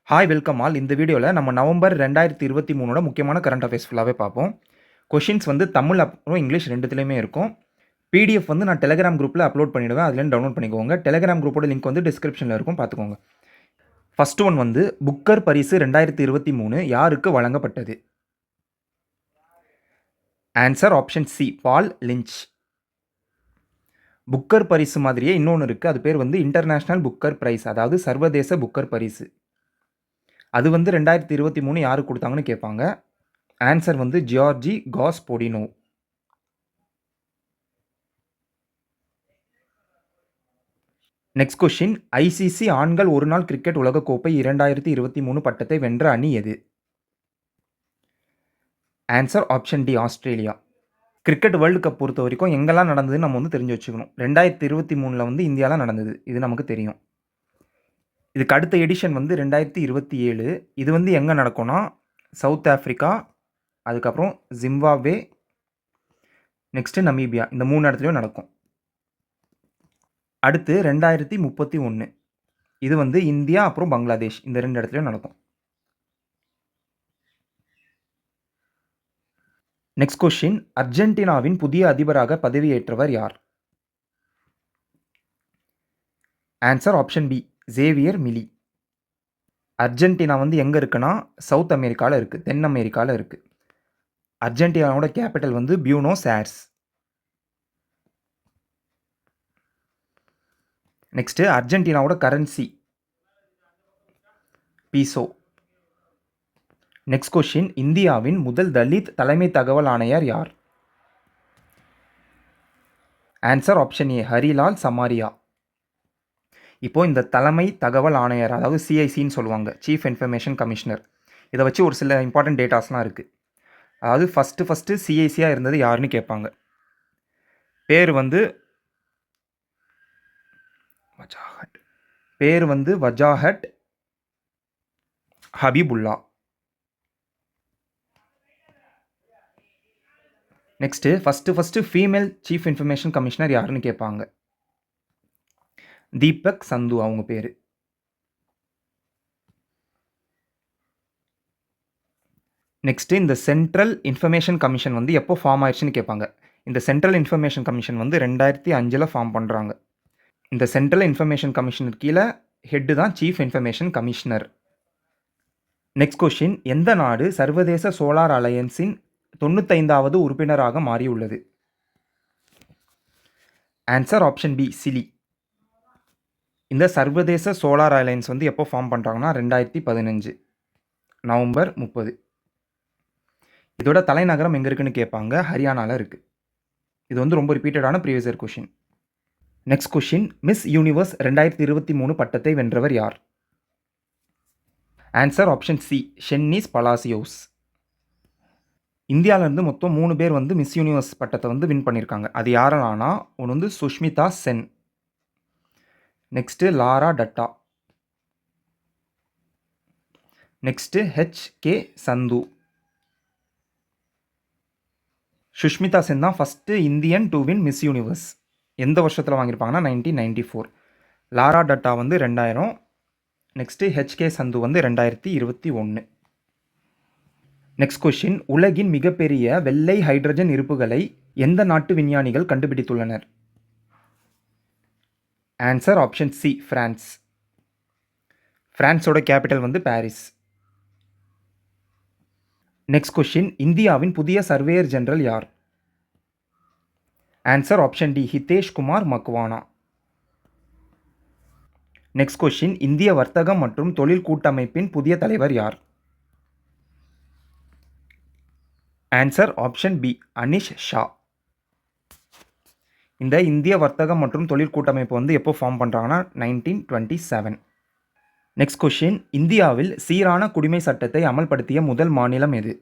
Hi welcome all. இந்த வீடியோவில் நம்ம நவம்பர் 2023 முக்கியமான கரண்ட் அஃபேர்ஸ் ஃபுல்லாகவே பார்ப்போம். கொஷின்ஸ் வந்து தமிழ் அப்புறம் இங்கிலீஷ் ரெண்டுத்துலேயுமே இருக்கும். பிடிஎஃப் வந்து நான் டெலிகிராம் குரூப்பில் அப்லோட் பண்ணிவிடுவேன். அதுலேருந்து டவுன்லோட் பண்ணிக்கோங்க. டெலிகிராம் குரூப்போட லிங்க் வந்து டிஸ்கிரிப்ஷனில் இருக்கும், பார்த்துக்கோங்க. ஃபர்ஸ்ட் ஒன் வந்து புக்கர் பரிசு 2023 யாருக்கு வழங்கப்பட்டது? ஆன்சர் ஆப்ஷன் சி, பால் லிஞ்ச். புக்கர் பரிசு மாதிரியே இன்னொன்று இருக்குது, அது பேர் வந்து இன்டர்நேஷ்னல் புக்கர் பிரைஸ், அதாவது சர்வதேச புக்கர் பரிசு. அது வந்து 2023 யாருக்கு கொடுத்தாங்கன்னு கேட்பாங்க. ஆன்சர் வந்து Georgi Gospodinov. Next question, ICC ஆண்கள் ஒருநாள் கிரிக்கெட் உலகக்கோப்பை 2023 பட்டத்தை வென்ற அணி எது? Answer option D, Australia. Cricket world cup பொறுத்த வரைக்கும் எங்கெல்லாம் நடந்ததுன்னு நம்ம வந்து தெரிஞ்சு வச்சுக்கணும். 2023 வந்து இந்தியாவில் நடந்தது, இது நமக்கு தெரியும். இதுக்கு அடுத்த எடிஷன் வந்து 2027. இது வந்து எங்கே நடக்கும்னா சவுத் ஆஃப்ரிக்கா, அதுக்கப்புறம் ஜிம்பாப்வே, நெக்ஸ்ட்டு நமீபியா, இந்த 3 இடத்துலையும் நடக்கும். அடுத்து 2031. இது வந்து இந்தியா அப்புறம் பங்களாதேஷ், இந்த 2 இடத்துலையும் நடக்கும். நெக்ஸ்ட் கொஸ்டின், அர்ஜென்டினாவின் புதிய அதிபராக பதவியேற்றவர் யார்? Answer option B, Javier Milei. Argentina வந்து எங்கே இருக்குன்னா சவுத் அமெரிக்காவில் இருக்குது, தென் அமெரிக்காவில் இருக்குது. அர்ஜென்டினாவோட கேபிட்டல் வந்து பியூனோஸ் ஏர்ஸ். நெக்ஸ்ட்டு அர்ஜென்டினாவோட கரன்சி பீசோ. நெக்ஸ்ட் கொஸ்டின், இந்தியாவின் முதல் தலித் தலைமை தகவல் ஆணையர் யார்? Answer option A, Harilal Samariya. இப்போ இந்த தலைமை தகவல் ஆணையர், அதாவது சிஐசின்னு சொல்லுவாங்க, சீஃப் இன்ஃபர்மேஷன் கமிஷனர், இதை வச்சு ஒரு சில இம்பார்ட்டன்ட் டேட்டாஸ்லாம் இருக்குது. அதாவது ஃபஸ்ட்டு சிஐசியாக இருந்தது யாருன்னு கேட்பாங்க. பேர் வந்து Wajahat Habibullah. Next first female chief information commissioner யாருன்னு கேட்பாங்க. தீபக் சந்து அவங்க பேர். நெக்ஸ்ட்டு இந்த சென்ட்ரல் இன்ஃபர்மேஷன் கமிஷன் வந்து எப்போ ஃபார்ம் ஆயிடுச்சுன்னு கேட்பாங்க. இந்த சென்ட்ரல் இன்ஃபர்மேஷன் கமிஷன் வந்து 2005 ஃபார்ம் பண்ணுறாங்க. இந்த சென்ட்ரல் இன்ஃபர்மேஷன் கமிஷனர் கீழே ஹெட்டு தான் chief information commissioner. Next question, எந்த நாடு சர்வதேச சோலார் அலையன்ஸின் 95வது உறுப்பினராக மாறியுள்ளது? Answer option B, Chile. இந்த சர்வதேச சோலார் அலையன்ஸ் வந்து எப்போ ஃபார்ம் பண்ணுறாங்கன்னா 2015 நவம்பர் 30. இதோட தலைநகரம் எங்கே இருக்குன்னு கேட்பாங்க. ஹரியானாவில் இருக்குது. இது வந்து ரொம்ப ரிப்பீட்டடான previous year question. Next question, Miss Universe 2023 பட்டத்தை வென்றவர் யார்? Answer option C, Sheynnis Palacios. இந்தியாவிலேருந்து மொத்தம் 3 பேர் வந்து மிஸ் யூனிவர்ஸ் பட்டத்தை வந்து வின் பண்ணியிருக்காங்க. அது யாரெல்லாம்னா, ஒன்று வந்து Sushmita Sen, next Lara Dutta, next HK Sandhu. Sushmita Sen தான் first Indian to win miss universe. எந்த வருஷத்தில் வாங்கியிருப்பாங்கன்னா 1994. லாரா டட்டா வந்து 2000. நெக்ஸ்ட்டு HK சந்து வந்து 2021. நெக்ஸ்ட் கொஷின், உலகின் மிகப்பெரிய வெள்ளை ஹைட்ரஜன் இருப்புகளை எந்த நாட்டு விஞ்ஞானிகள் கண்டுபிடித்துள்ளனர்? Answer option C, France. பிரான்ஸோட கேபிட்டல் வந்து பாரிஸ். நெக்ஸ்ட் கொஷின், இந்தியாவின் புதிய சர்வேயர் ஜெனரல் யார்? Answer option D, Hitesh Kumar Makwana. Next question, இந்திய வர்த்தகம் மற்றும் தொழில் கூட்டமைப்பின் புதிய தலைவர் யார்? Answer option B, Anish Shah. இந்த இந்திய வர்த்தகம் மற்றும் தொழில் கூட்டமைப்பு வந்து எப்போ ஃபார்ம் பண்ணுறாங்கன்னா 1927. நெக்ஸ்ட் கொஷின், இந்தியாவில் சீரான குடிமை சட்டத்தை அமல்படுத்திய முதல் மாநிலம் எது?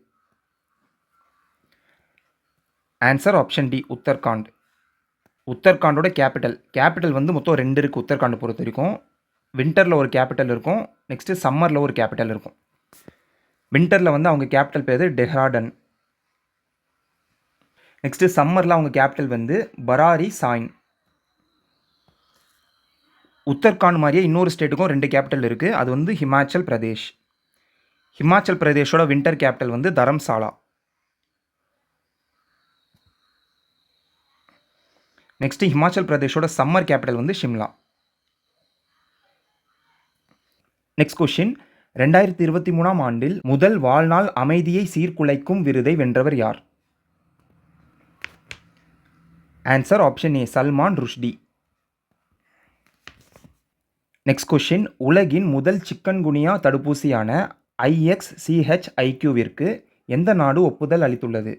Answer option D, Uttarakhand. உத்தரகாண்டோட கேபிட்டல் வந்து மொத்தம் 2 இருக்குது. உத்தரகாண்ட் பொறுத்த வரைக்கும் வின்டரில் ஒரு கேபிட்டல் இருக்கும், நெக்ஸ்ட்டு சம்மரில் ஒரு கேபிட்டல் இருக்கும். வின்டரில் வந்து அவங்க கேபிட்டல் பேர் டெஹ்ராடன். நெக்ஸ்ட்டு சம்மரில் அவங்க கேபிட்டல் வந்து பராரி சாயின். உத்தரகாண்ட் மாதிரியே இன்னொரு ஸ்டேட்டுக்கும் 2 கேபிட்டல் இருக்குது. அது வந்து ஹிமாச்சல் பிரதேஷ். ஹிமாச்சல் பிரதேஷோட வின்டர் கேபிட்டல் வந்து தரம்சாலா. நெக்ஸ்ட் ஹிமாச்சல் பிரதேஷோட சம்மர் கேபிட்டல் வந்து ஷிம்லா. நெக்ஸ்ட் கொஸ்டின், 2023ஆம் ஆண்டில் முதல் வாழ்நாள் அமைதியை சீர்குலைக்கும் விருதை வென்றவர் யார்? Answer option A, Salman Rushdie. Next question, உலகின் முதல் சிக்கன்குனியா தடுப்பூசியான IXCHIQ-விற்கு எந்த நாடு ஒப்புதல் அளித்துள்ளது?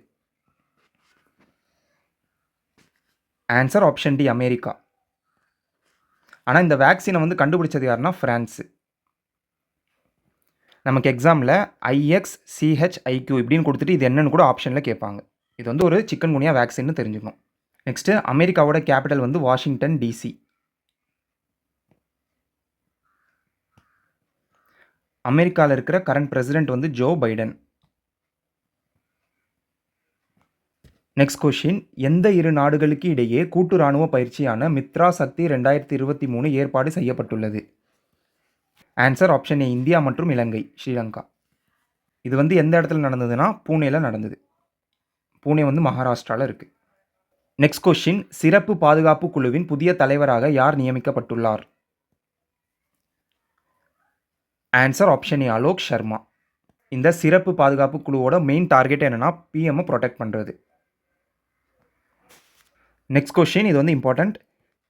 Answer option D, America. ஆனால் இந்த வேக்சினை வந்து கண்டுபிடிச்சது யாருன்னா ஃப்ரான்ஸு. நமக்கு எக்ஸாமில் IXCHIQ இப்படின்னு கொடுத்துட்டு இது என்னன்னு கூட ஆப்ஷனில் கேட்பாங்க. இது வந்து ஒரு சிக்கன்குனியா வேக்சின்னு தெரிஞ்சுக்கணும். நெக்ஸ்ட்டு அமெரிக்காவோட கேபிட்டல் வந்து வாஷிங்டன் DC. அமெரிக்காவில் இருக்கிற கரண்ட் பிரசிடென்ட் வந்து ஜோ பைடன். நெக்ஸ்ட் கொஸ்டின், எந்த இரு நாடுகளுக்கு இடையே கூட்டு இராணுவ பயிற்சியான மித்ரா சக்தி 2023 ஏற்பாடு செய்யப்பட்டுள்ளது? ஆன்சர் ஆப்ஷன் ஏ, இந்தியா மற்றும் இலங்கை, ஸ்ரீலங்கா. இது வந்து எந்த இடத்துல நடந்ததுன்னா பூனேல நடந்தது. பூனே வந்து மகாராஷ்டிராவில் இருக்குது. நெக்ஸ்ட் கொஸ்டின், சிறப்பு பாதுகாப்பு குழுவின் புதிய தலைவராக யார் நியமிக்கப்பட்டுள்ளார்? ஆன்சர் ஆப்ஷன் ஏ, அலோக் சர்மா. இந்த சிறப்பு பாதுகாப்பு குழுவோட மெயின் டார்கெட் என்னன்னா PM ப்ரொடெக்ட் பண்ணுறது. நெக்ஸ்ட் கொஸ்டின், இது வந்து இம்பார்ட்டண்ட்.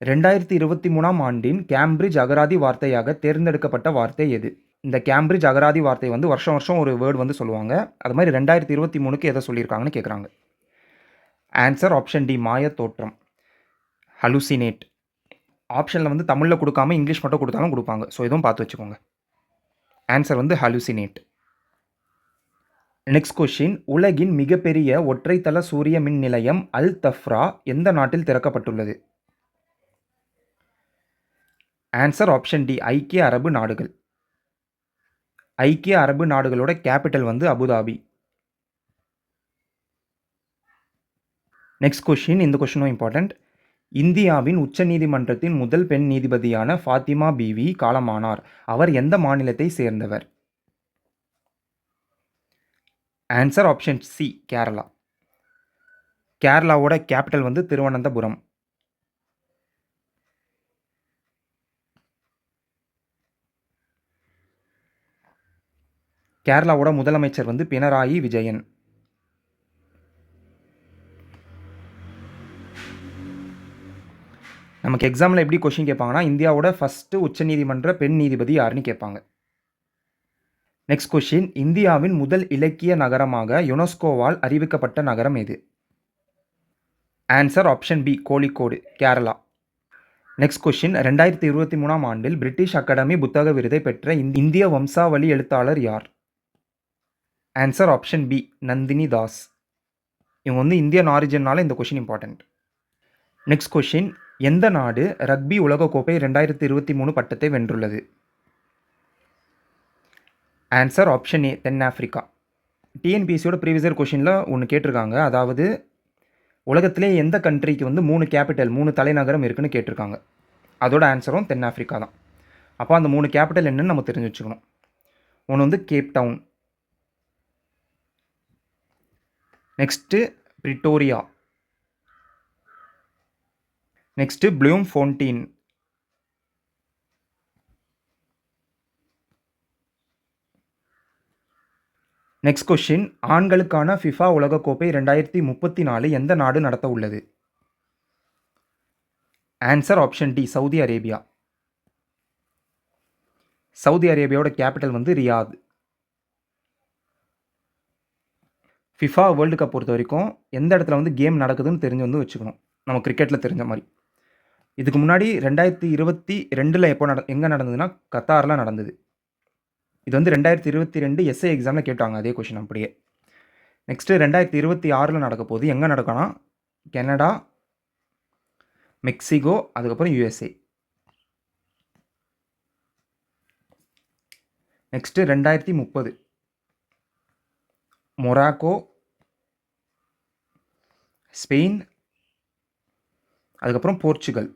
2023ஆம் ஆண்டின் கேம்பிரிட்ஜ் அகராதி வார்த்தையாக தேர்ந்தெடுக்கப்பட்ட வார்த்தை எது? இந்த கேம்பிரிட்ஜ் அகராதி வார்த்தை வந்து வருஷம் வருஷம் ஒரு வேர்டு வந்து சொல்லுவாங்க. அது மாதிரி 2023க்கு எதை சொல்லியிருக்காங்கன்னு கேட்குறாங்க. ஆன்சர் ஆப்ஷன் டி, மாய தோற்றம், ஹலுசினேட். ஆப்ஷனில் வந்து தமிழில் கொடுக்காம இங்கிலீஷ் மட்டும் கொடுத்தாலும் கொடுப்பாங்க. ஸோ இதுவும் பார்த்து வச்சுக்கோங்க. ஆன்சர் வந்து ஹலுசினேட். நெக்ஸ்ட் கொஸ்டின், உலகின் மிகப்பெரிய ஒற்றைத்தள சூரிய மின் நிலையம் அல் தஃப்ரா எந்த நாட்டில் திறக்கப்பட்டுள்ளது? ஆன்சர் ஆப்ஷன் டி, ஐக்கிய அரபு நாடுகள். ஐக்கிய அரபு நாடுகளோட கேபிட்டல் வந்து அபுதாபி. நெக்ஸ்ட் கொஸ்டின், இந்த கொஸ்டினும் இம்பார்ட்டண்ட். இந்தியாவின் உச்சநீதிமன்றத்தின் முதல் பெண் நீதிபதியான ஃபாத்திமா பீவி காலமானார். அவர் எந்த மாநிலத்தை சேர்ந்தவர்? Answer option C, Kerala. கேரளாவோட கேபிட்டல் வந்து திருவனந்தபுரம். கேரளாவோட முதலமைச்சர் வந்து பினராயி விஜயன். நமக்கு எக்ஸாமில் எப்படி கொஸ்டின் கேட்பாங்கன்னா இந்தியாவோட ஃபஸ்ட்டு உச்சநீதிமன்ற பெண் நீதிபதி யாருன்னு கேட்பாங்க. நெக்ஸ்ட் கொஸ்டின், இந்தியாவின் முதல் இலக்கிய நகரமாக யுனெஸ்கோவால் அறிவிக்கப்பட்ட நகரம் எது? Answer option B, Kozhikode, Kerala. Next question, 2023ஆம் ஆண்டில் பிரிட்டிஷ் அகாடமி புத்தக விருதை பெற்ற இந்திய வம்சாவளி எழுத்தாளர் யார்? Answer option B, Nandini Das. இவங்க வந்து இந்தியன் ஆரிஜினால இந்த கொஸ்டின் இம்பார்ட்டன்ட். நெக்ஸ்ட் கொஸ்டின், எந்த நாடு ரக்பி உலகக்கோப்பை 2023 பட்டத்தை வென்றுள்ளது? ஆன்சர் ஆப்ஷன் ஏ, தென்னாப்பிரிக்கா. டிஎன்பிஎஸ்சியோட ப்ரீவியஸ் இயர் கொஷினில் ஒன்று கேட்டிருக்காங்க. அதாவது உலகத்திலே எந்த கண்ட்ரிக்கு வந்து 3 கேபிட்டல் 3 தலைநகரம் இருக்குன்னு கேட்டிருக்காங்க. அதோட ஆன்சரும் தென்னாப்பிரிக்கா தான். அப்போ அந்த 3 கேபிட்டல் என்னன்னு நம்ம தெரிஞ்சு வச்சுக்கணும். ஒன்று வந்து Cape Town, next Pretoria, next Bloemfontein, next question, ஆண்களுக்கான ஃபிஃபா உலகக்கோப்பை 2034 எந்த நாடு நடத்த உள்ளது? Answer option D, Saudi Arabia. Saudi அரேபியாவோட கேபிட்டல் வந்து ரியாத். ஃபிஃபா வேர்ல்டு கப் பொறுத்த வரைக்கும் எந்த இடத்துல வந்து கேம் நடக்குதுன்னு தெரிஞ்சு வந்து வச்சுக்கணும். நம்ம கிரிக்கெட்டில் தெரிஞ்ச மாதிரி. இதுக்கு முன்னாடி 2022 எப்போ எங்கே நடந்ததுன்னா கத்தாரில் நடந்தது. இது வந்து 2022 எஸ்ஏ எக்ஸாமில் கேட்டாங்க அதே கொஷின் அப்படியே. நெக்ஸ்ட்டு 2026 நடக்க போகுது. எங்கே நடக்கும்னா கனடா, மெக்சிகோ, அதுக்கப்புறம் USA. நெக்ஸ்ட்டு 2030 மொராக்கோ, ஸ்பெயின், அதுக்கப்புறம் போர்ச்சுகல்.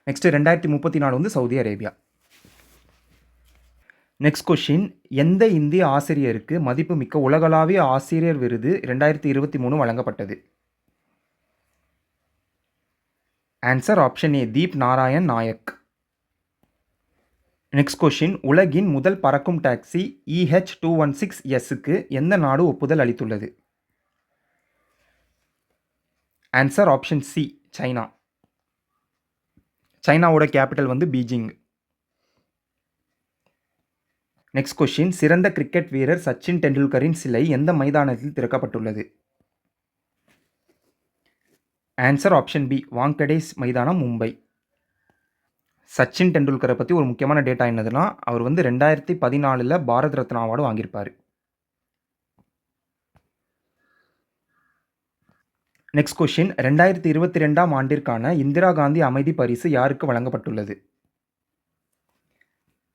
நெக்ஸ்ட் 2034 வந்து சவுதி அரேபியா. நெக்ஸ்ட் கொஸ்டின், எந்த இந்திய ஆசிரியருக்கு மதிப்புமிக்க உலகளாவிய ஆசிரியர் விருது 2023 வழங்கப்பட்டது? Answer option A, Deep Narayan Nayak. Next question, உலகின் முதல் பறக்கும் டாக்ஸி EH216Sக்கு எந்த நாடு ஒப்புதல் அளித்துள்ளது? Answer option C, China. சைனாவோட கேபிட்டல் வந்து பீஜிங். நெக்ஸ்ட் கொஸ்டின், சிறந்த கிரிக்கெட் வீரர் சச்சின் டெண்டுல்கரின் சிலை எந்த மைதானத்தில் திறக்கப்பட்டுள்ளது? ஆன்சர் ஆப்ஷன் பி, வாங்கடேஸ் மைதானம், மும்பை. சச்சின் டெண்டுல்கரை பற்றி ஒரு முக்கியமான டேட்டா என்னதுன்னா, அவர் வந்து 2014 பாரத் ரத்னா அவார்டு வாங்கியிருப்பார். நெக்ஸ்ட் கொஸ்டின், 2022 ஆண்டிற்கான இந்திரா காந்தி அமைதி பரிசு யாருக்கு வழங்கப்பட்டுள்ளது?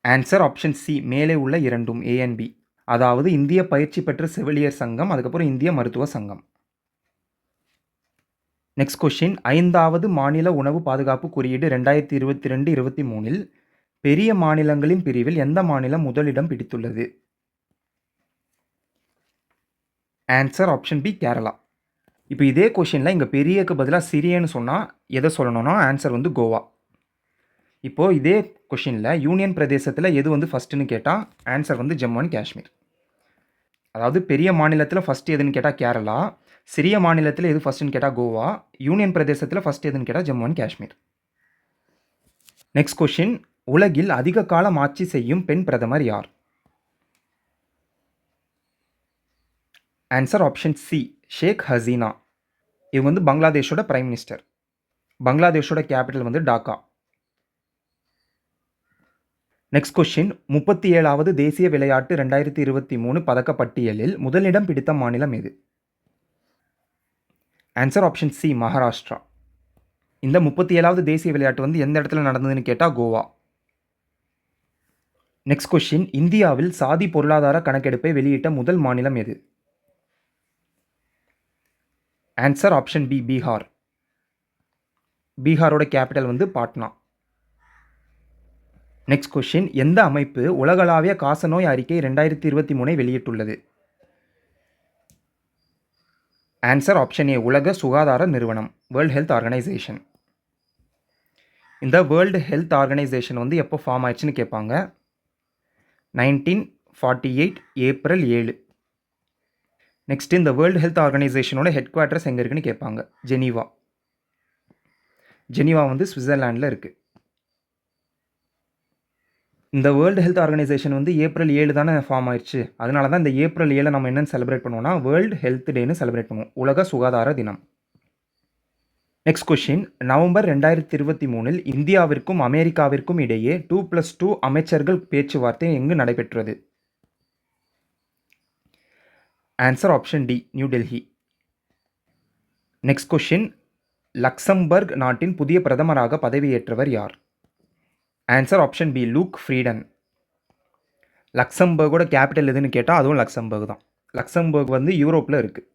ஆன்சர் ஆப்ஷன் சி, மேலே உள்ள இரண்டும், ஏ அண்ட் பி. அதாவது இந்திய பயிற்சி பெற்ற செவிலியர் சங்கம், அதுக்கப்புறம் இந்திய மருத்துவ சங்கம். நெக்ஸ்ட் கொஸ்டின், 5வது மாநில உணவு பாதுகாப்பு குறியீடு 2022-23 பெரிய மாநிலங்களின் பிரிவில் எந்த மாநிலம் முதலிடம் பிடித்துள்ளது? Answer option B, Kerala. இப்போ இதே கொஷினில் இங்கே பெரியக்கு பதிலாக சிறியன்னு சொன்னால் எதை சொல்லணும்னா ஆன்சர் வந்து கோவா. இப்போது இதே கொஷினில் யூனியன் பிரதேசத்தில் எது வந்து ஃபஸ்ட்டுன்னு கேட்டால் ஆன்சர் வந்து ஜம்மு அண்ட் காஷ்மீர். அதாவது பெரிய மாநிலத்தில் ஃபஸ்ட்டு எதுன்னு கேட்டால் கேரளா, சிறிய மாநிலத்தில் எது ஃபஸ்ட்டுன்னு கேட்டால் கோவா, யூனியன் பிரதேசத்தில் ஃபஸ்ட் எதுன்னு கேட்டால் Jammu and Kashmir. Next question, உலகில் அதிக காலம் ஆட்சி செய்யும் பெண் பிரதமர் யார்? Answer option C, Sheikh Hasina. இவங்க வந்து பங்களாதேஷோட பிரைம் மினிஸ்டர். பங்களாதேஷோட கேபிட்டல் வந்து டாக்கா. நெக்ஸ்ட் கொஸ்டின், 37வது தேசிய விளையாட்டு 2023 பதக்க பட்டியலில் முதலிடம் பிடித்த மாநிலம் எது? Answer option C, Maharashtra. இந்த 37வது தேசிய விளையாட்டு வந்து எந்த இடத்துல நடந்ததுன்னு கேட்டால் கோவா. நெக்ஸ்ட் கொஸ்டின், இந்தியாவில் சாதி பொருளாதார கணக்கெடுப்பை வெளியிட்ட முதல் மாநிலம் எது? Answer option B, Bihar. பீகாரோட கேபிட்டல் வந்து பாட்னா. நெக்ஸ்ட் கொஸ்டின், எந்த அமைப்பு உலகளாவிய காசநோய் அறிக்கை 2023 வெளியிட்டுள்ளது? ஆன்சர் ஆப்ஷன் ஏ, உலக சுகாதார நிறுவனம், வேர்ல்ட் ஹெல்த் ஆர்கனைசேஷன். இந்த வேர்ல்டு ஹெல்த் ஆர்கனைசேஷன் வந்து எப்போ ஃபார்ம் ஆயிடுச்சுன்னு கேட்பாங்க. 1948 ஏப்ரல் 7. நெக்ஸ்ட், இந்த வேர்ல்டு ஹெல்த் ஆர்கனைசேஷனோட ஹெட் குவார்ட்டர்ஸ் எங்கே இருக்குன்னு கேட்பாங்க. ஜெனீவா. ஜெனீவா வந்து சுவிட்சர்லாண்டில் இருக்குது. இந்த வேர்ல்டு ஹெல்த் ஆர்கனைசேஷன் வந்து ஏப்ரல் 7 தானே ஃபார்ம் ஆயிடுச்சு. அதனால தான் இந்த ஏப்ரல் 7 நம்ம என்னென்னு செலிப்ரேட் பண்ணுவோம்னா வேர்ல்டு ஹெல்த் டேன்னு செலிப்ரேட் பண்ணுவோம், உலக சுகாதார தினம். நெக்ஸ்ட் கொஸ்டின், நவம்பர் 2023 இந்தியாவிற்கும் அமெரிக்காவிற்கும் இடையே 2+2 அமைச்சர்கள் பேச்சுவார்த்தை எங்கு நடைபெற்றது? Answer option D, New Delhi. Next question, Luxembourg நாட்டின் புதிய பிரதமராக பதவியேற்றவர் யார்? Answer option B, Luc Frieden. லக்சம்பர்கோட கேபிட்டல் எதுன்னு கேட்டால் அதுவும் லக்சம்பர்க் தான். லக்சம்பர்க் வந்து யூரோப்பில் இருக்குது.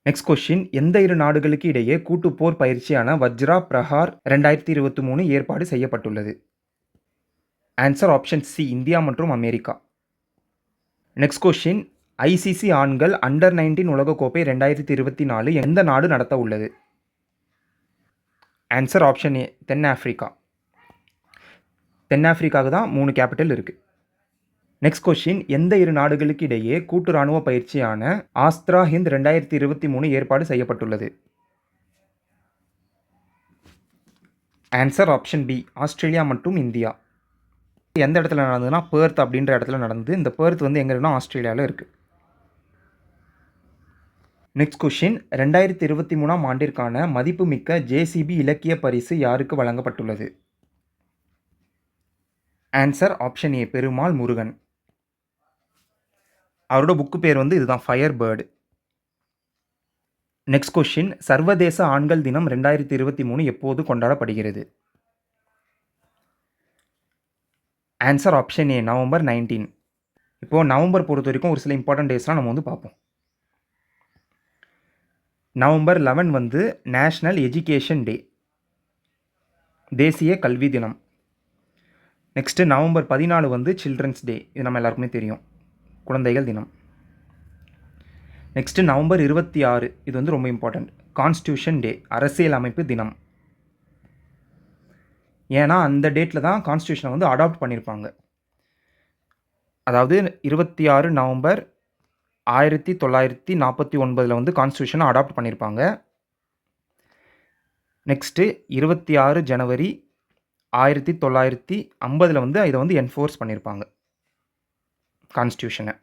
நெக்ஸ்ட் கொஸ்டின், எந்த இரு நாடுகளுக்கு இடையே கூட்டு போர் பயிற்சியான வஜ்ரா பிரஹார் 2023 ஏற்பாடு செய்யப்பட்டுள்ளது? ஆன்சர் ஆப்ஷன் சி, இந்தியா மற்றும் அமெரிக்கா. நெக்ஸ்ட் கொஸ்டின், ஐசிசி ஆண்கள் அண்டர்-19 உலகக்கோப்பை 2024 எந்த நாடு நடத்த உள்ளது? ஆன்சர் ஆப்ஷன் ஏ, தென்னாப்பிரிக்கா. தென்னாப்பிரிக்காவுக்கு தான் 3 கேபிட்டல் இருக்குது. நெக்ஸ்ட் கொஸ்டின், எந்த இரு நாடுகளுக்கு இடையே கூட்டு இராணுவ பயிற்சியான ஆஸ்த்ரா ஹிந்த் 2023 ஏற்பாடு செய்யப்பட்டுள்ளது? ஆன்சர் ஆப்ஷன் பி, ஆஸ்திரேலியா மற்றும் இந்தியா. எந்த இடத்துல நடந்ததுன்னா பெர்த் அப்படின்ற இடத்துல நடந்தது. இந்த பெர்த் வந்து எங்கே இருக்குன்னா ஆஸ்திரேலியாவில் இருக்குது. நெக்ஸ்ட் கொஸ்டின், 2023 ஆண்டிற்கான மதிப்புமிக்க ஜேசிபி இலக்கிய பரிசு யாருக்கு வழங்கப்பட்டுள்ளது? ஆன்சர் ஆப்ஷன் ஏ, பெருமாள் முருகன். அவரோட புக்கு பேர் வந்து இதுதான், ஃபயர் பேர்டு. நெக்ஸ்ட் கொஸ்டின், சர்வதேச ஆண்கள் தினம் 2023 எப்போது கொண்டாடப்படுகிறது? ஆன்சர் ஆப்ஷன் ஏ, நவம்பர் 19. இப்போது நவம்பர் பொறுத்த வரைக்கும் ஒரு சில இம்பார்ட்டன்ட் டேஸ்லாம் நம்ம வந்து பார்ப்போம். நவம்பர் 11 வந்து நேஷ்னல் எஜுகேஷன் டே. தேசிய கல்வி தினம். நெக்ஸ்ட்டு நவம்பர் 14 வந்து சில்ட்ரன்ஸ் டே. இது நம்ம எல்லாருக்குமே தெரியும், குழந்தைகள் தினம். நெக்ஸ்ட்டு நவம்பர் 26 இது வந்து ரொம்ப இம்பார்ட்டண்ட், கான்ஸ்டியூஷன் டே, அரசியல் அமைப்பு தினம். ஏன்னா அந்த டேட்டில் தான் கான்ஸ்டியூஷனை வந்து அடாப்ட் பண்ணியிருப்பாங்க. அதாவது 26 நவம்பர் 1949 வந்து கான்ஸ்டியூஷனை அடாப்ட் பண்ணியிருப்பாங்க. நெக்ஸ்ட்டு 26 ஜனவரி 1950 வந்து இதை வந்து என்ஃபோர்ஸ் பண்ணியிருப்பாங்க கான்ஸ்டியூஷனை.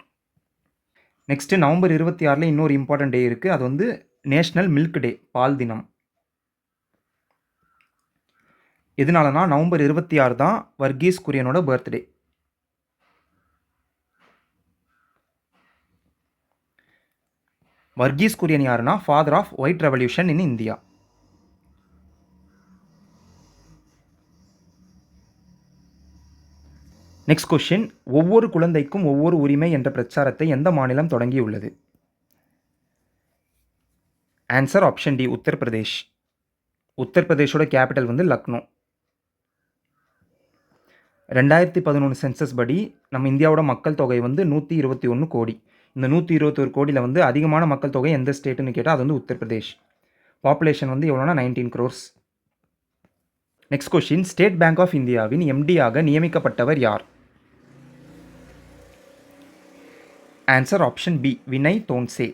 நெக்ஸ்ட்டு நவம்பர் 26 இன்னொரு இம்பார்ட்டன்ட் டே இருக்குது, அது வந்து நேஷ்னல் மில்க் டே, பால் தினம். எதனாலனா நவம்பர் 26 தான் வர்கீஸ் குரியனோட பர்த்டே. வர்கீஸ் குரியன் யாருன்னா father of white revolution in India. Next question, ஒவ்வொரு குழந்தைக்கும் ஒவ்வொரு உரிமை என்ற பிரச்சாரத்தை எந்த மாநிலம் தொடங்கியுள்ளது? Answer option D, Uttar Pradesh. உத்தரப்பிரதேஷோட கேபிட்டல் வந்து லக்னோ. 2011 சென்சஸ் படி நம்ம இந்தியாவோட மக்கள் தொகை வந்து 121 கோடி. இந்த 121 கோடியில் வந்து அதிகமான மக்கள் தொகை எந்த ஸ்டேட்டுன்னு கேட்டால் அது வந்து உத்தரப்பிரதேஷ். பாப்புலேஷன் வந்து எவ்வளோனா 19 crores. Next question, State Bank ஆஃப் இந்தியாவின் எம்டியாக நியமிக்கப்பட்டவர் யார்? Answer option B, Vinay Tonse.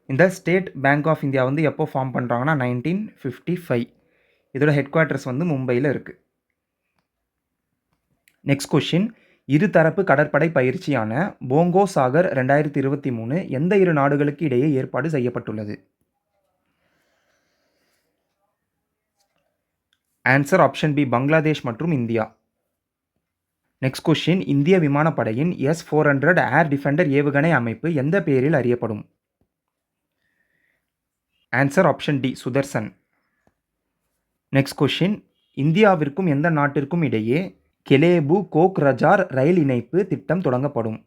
இந்த ஸ்டேட் பேங்க் ஆஃப் இந்தியா வந்து எப்போ ஃபார்ம் பண்ணுறாங்கன்னா 1955. இதோட ஹெட் குவார்ட்டர்ஸ் வந்து மும்பையில் இருக்குது. நெக்ஸ்ட் கொஸ்டின், இருதரப்பு கடற்படை பயிற்சியான போங்கோ சாகர் 2023 எந்த இரு நாடுகளுக்கு இடையே ஏற்பாடு செய்யப்பட்டுள்ளது? ஆன்சர் ஆப்ஷன் பி, பங்களாதேஷ் மற்றும் இந்தியா. நெக்ஸ்ட் கொஸ்டின், இந்திய விமானப்படையின் S-400 ஏர் டிஃபெண்டர் ஏவுகணை அமைப்பு எந்த பெயரில் அறியப்படும்? Answer option D, Sudarshan. Next question, இந்தியாவிற்கும் எந்த நாட்டிற்கும் இடையே கெலேபு கோக்ரஜார் ரயில் இணைப்பு திட்டம் தொடங்கப்படும்?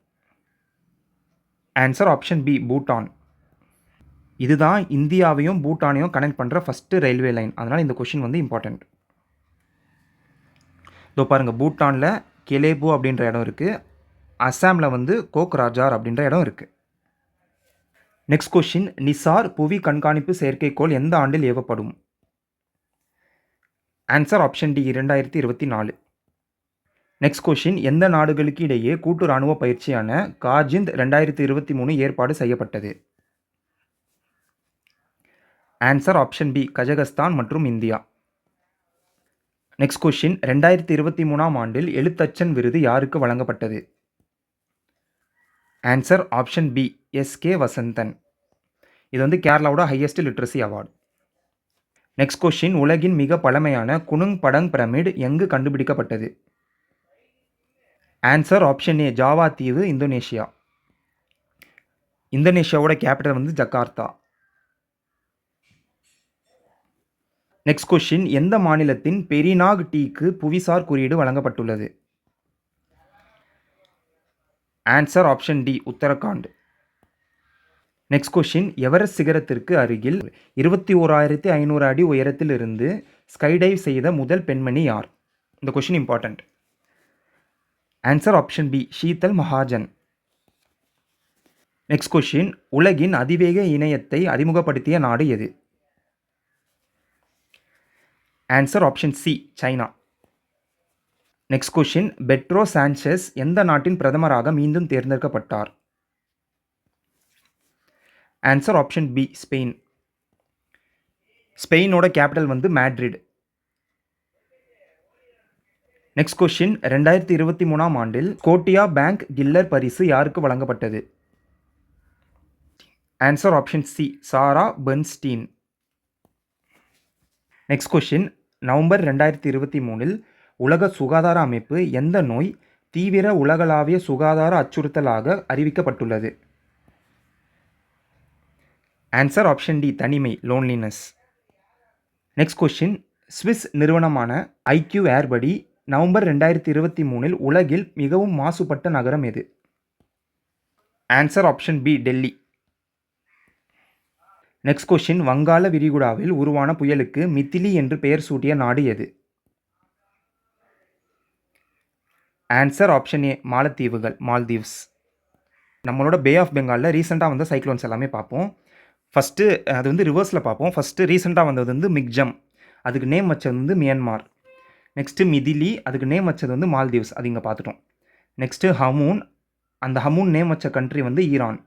Answer option B, Bhutan. இதுதான் இந்தியாவையும் பூட்டானையும் கனெக்ட் பண்ணுற ஃபஸ்ட்டு ரயில்வே லைன். அதனால் இந்த கொஷின் வந்து இம்பார்ட்டண்ட். இதோ பாருங்கள், பூட்டானில் கெலேபு அப்படின்ற இடம் இருக்குது, அஸ்ஸாமில் வந்து கோக்ராஜார் அப்படின்ற இடம் இருக்குது. நெக்ஸ்ட் கொஷின், நிசார் புவி கண்காணிப்பு செயற்கைக்கோள் எந்த ஆண்டில் ஏவப்படும்? Answer option D, 2024. Next question, எந்த நாடுகளுக்கு இடையே கூட்டு இராணுவ பயிற்சியான கார்ஜிந்த் 2023 ஏற்பாடு செய்யப்பட்டது? ஆன்சர் ஆப்ஷன் பி, கஜகஸ்தான் மற்றும் இந்தியா. நெக்ஸ்ட் கொஷின், 2023 ஆண்டில் எழுத்தச்சன் விருது யாருக்கு வழங்கப்பட்டது? Answer option B, SK Vasanthan. இது வந்து கேரளாவோட highest literacy award. Next question, உலகின் மிக பழமையான குனுங் படங் பிரமிட் எங்கு கண்டுபிடிக்கப்பட்டது? ஆன்சர் ஆப்ஷன் ஏ, ஜாவா தீவு, இந்தோனேஷியா. இந்தோனேஷியாவோட கேபிட்டல் வந்து ஜகார்த்தா. நெக்ஸ்ட் கொஷின், எந்த மாநிலத்தின் பெரினாக் டீக்கு புவிசார் குறியீடு வழங்கப்பட்டுள்ளது? Answer option D, Uttarakhand. Next question, Everest சிகரத்திற்கு அருகில் 21,500 அடி உயரத்தில் இருந்து ஸ்கைடைவ் செய்த முதல் பெண்மணி யார்? இந்த question important. Answer option B, Sheetal Mahajan. Next question, உலகின் அதிவேக இணையத்தை அறிமுகப்படுத்திய நாடு எது? Answer option C, China. Next question, Pedro சாnchez எந்த நாட்டின் பிரதமராக மீண்டும் தேர்ந்தெடுக்கப்பட்டார்? Answer option B, Spain. ஸ்பெயினோட கேபிட்டல் வந்து மேட்ரிட். நெக்ஸ்ட் கொஷின், 2023 ஆண்டில் ஸ்கோட்டியா பேங்க் கில்லர் பரிசு யாருக்கு வழங்கப்பட்டது? Answer option C, Sarah Bernstein. Next question, November 2023 உலக சுகாதார அமைப்பு எந்த நோய் தீவிர உலகளாவிய சுகாதார அச்சுறுத்தலாக அறிவிக்கப்பட்டுள்ளது? ஆன்சர் ஆப்ஷன் டி, தனிமை, லோன்லினஸ். நெக்ஸ்ட் கொஷின், ஸ்விஸ் நிறுவனமான ஐக்யூ ஏர் படி நவம்பர் 2023 உலகில் மிகவும் மாசுபட்ட நகரம் எது? Answer option B, Delhi. Next question, வங்காள விரிகுடாவில் உருவான புயலுக்கு மித்திலி என்று பெயர் சூட்டிய நாடு எது? ஆன்சர் ஆப்ஷன் ஏ, மாலத்தீவுகள், மால்தீவ்ஸ். நம்மளோட பே ஆஃப் பெங்காலில் ரீசெண்டாக வந்த சைக்ளோன்ஸ் எல்லாமே பார்ப்போம். ஃபஸ்ட்டு அது வந்து ரிவர்ஸில் பார்ப்போம். ஃபஸ்ட்டு ரீசெண்டாக வந்தது வந்து மிக்ஜம், அதுக்கு நேம் வச்சது வந்து மியான்மார். நெக்ஸ்ட்டு மிதிலி, அதுக்கு நேம் வச்சது வந்து மால்தீவ்ஸ், அது இங்கே பார்த்துட்டோம். நெக்ஸ்ட்டு ஹமூன், அந்த ஹமூன் நேம் வச்ச கண்ட்ரி வந்து ஈரான்.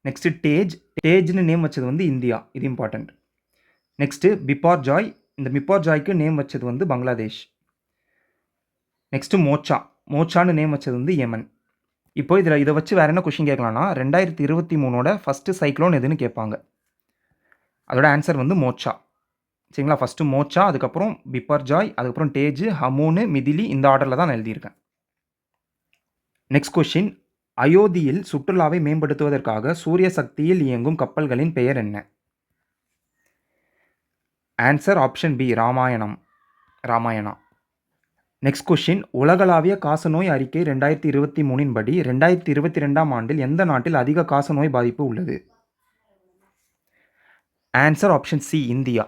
நெக்ஸ்ட்டு டேஜ்னு நேம் வச்சது வந்து இந்தியா, இது இம்பார்ட்டண்ட். நெக்ஸ்ட்டு பிப்பார்ஜாய், இந்த பிப்பார்ஜாய்க்கு நேம் வச்சது வந்து பங்களாதேஷ். நெக்ஸ்ட்டு மோச்சான்னு நேம் வச்சது வந்து யெமன். இப்போ இதை வச்சு வேறு என்ன கொஷின் கேட்கலாம்னா, 2023 ஃபஸ்ட்டு சைக்ளோன் எதுன்னு கேட்பாங்க. அதோட ஆன்சர் வந்து மோச்சா. சரிங்களா? ஃபஸ்ட்டு மோச்சா, அதுக்கப்புறம் பிப்பர்ஜாய், அதுக்கப்புறம் டேஜ், ஹமூனு, மிதிலி, இந்த ஆர்டரில் தான் நான் எழுதியிருக்கேன். நெக்ஸ்ட் கொஷின், அயோத்தியில் சுற்றுலாவை மேம்படுத்துவதற்காக சூரிய சக்தியில் இயங்கும் கப்பல்களின் பெயர் என்ன? Answer option B, Ramayana. Next question, உலகளாவிய காசநோய் அறிக்கை 2023 படி 2022 ஆண்டில் எந்த நாட்டில் அதிக காசநோய் பாதிப்பு உள்ளது? Answer option C, India.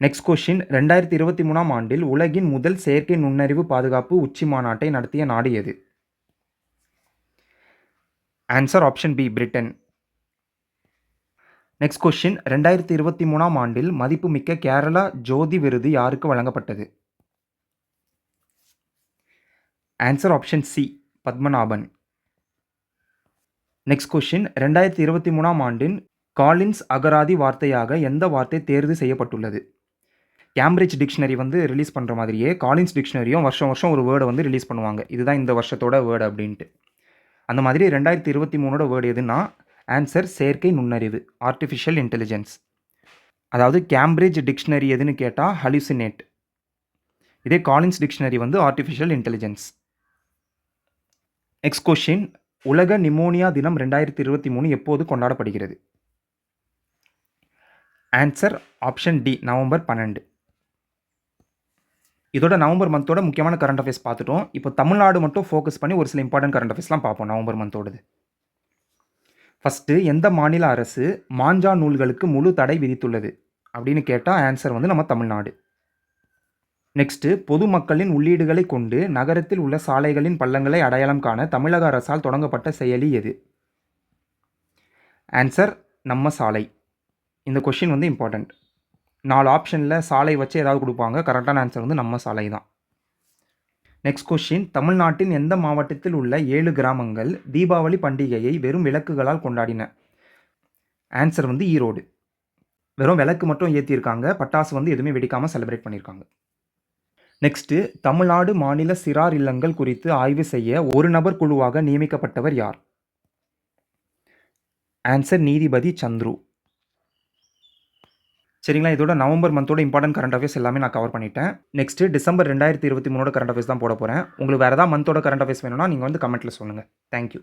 Next question, 2023 ஆண்டில் உலகின் முதல் செயற்கை நுண்ணறிவு பாதுகாப்பு உச்சி மாநாட்டை நடத்திய நாடு எது? Answer option B, Britain. Next question, 2023 ஆண்டில் மதிப்புமிக்க கேரளா ஜோதி விருது யாருக்கு வழங்கப்பட்டது? Answer option C, Padmanabhan. Next question, 2023 ஆண்டின் காலின்ஸ் அகராதி வார்த்தையாக எந்த வார்த்தை தேர்வு செய்யப்பட்டுள்ளது? கேம்பிரிட்ஜ் டிக்ஷனரி வந்து ரிலீஸ் பண்ணுற மாதிரியே காலின்ஸ் டிக்ஷனரியும் வருஷம் ஒரு வேர்டை வந்து ரிலீஸ் பண்ணுவாங்க. இதுதான் இந்த வருஷத்தோட வேர்டு அப்படின்ட்டு. அந்த மாதிரி 2023 வேர்டு எதுனா ஆன்சர் செயற்கை நுண்ணறிவு, ஆர்டிஃபிஷியல் இன்டெலிஜென்ஸ். அதாவது கேம்பிரிட்ஜ் டிக்ஷனரி எதுன்னு கேட்டால் ஹலுசினேட், இதே காலின்ஸ் டிக்ஷனரி வந்து ஆர்டிஃபிஷியல் இன்டெலிஜென்ஸ். நெக்ஸ்ட் கொஷின், உலக நிமோனியா தினம் 2023 எப்போது கொண்டாடப்படுகிறது? Answer option D, November 12. இதோட நவம்பர் மந்தோட முக்கியமான கரண்ட் அஃபேர்ஸ் பார்த்துட்டோம். இப்போ தமிழ்நாடு மட்டும் ஃபோக்கஸ் பண்ணி ஒரு சில இம்பார்ட்டன்ட் கரண்ட் அஃபேர்ஸ்லாம் பார்ப்போம் நவம்பர் மந்தோடது. ஃபஸ்ட்டு, எந்த மாநில அரசு மாஞ்சா நூல்களுக்கு முழு தடை விதித்துள்ளது அப்படின்னு கேட்டால் ஆன்சர் வந்து நம்ம தமிழ்நாடு. நெக்ஸ்ட்டு, பொதுமக்களின் உள்ளீடுகளை கொண்டு நகரத்தில் உள்ள சாலைகளின் பள்ளங்களை அடையாளம் காண தமிழக அரசால் தொடங்கப்பட்ட செயலி எது? ஆன்சர் நம்ம சாலை. இந்த கொஷின் வந்து இம்பார்ட்டண்ட். 4 ஆப்ஷனில் சாலை வச்சு ஏதாவது கொடுப்பாங்க, கரெக்டான ஆன்சர் வந்து நம்ம சாலை தான். நெக்ஸ்ட் கொஷின், தமிழ்நாட்டின் எந்த மாவட்டத்தில் உள்ள 7 கிராமங்கள் தீபாவளி பண்டிகையை வெறும் விளக்குகளால் கொண்டாடின? ஆன்சர் வந்து ஈரோடு. வெறும் விளக்கு மட்டும் ஏற்றிருக்காங்க, பட்டாசு வந்து எதுவுமே வெடிக்காமல் செலிப்ரேட் பண்ணியிருக்காங்க. நெக்ஸ்ட்டு, தமிழ்நாடு மாநில சிறார் இல்லங்கள் குறித்து ஆய்வு செய்ய ஒரு நபர் குழுவாக நியமிக்கப்பட்டவர் யார்? ஆன்சர் நீதிபதி சந்துரு. சரிங்களா? இதோட நவம்பர் மந்தோட இம்பார்ட்டன்ட் கரண்ட் அஃபேர்ஸ் எல்லாமே நான் கவர் பண்ணிட்டேன். நெக்ஸ்ட்டு டிசம்பர் 2023 கரண்ட் அஃபேர்ஸ் தான் போட போகிறேன். உங்களுக்கு வேறு ஏதாவது மந்தோட கரண்ட் அஃபேர்ஸ் வேணும்னா நீங்கள் வந்து கமெண்ட்டில் சொல்லுங்கள். தேங்க்யூ.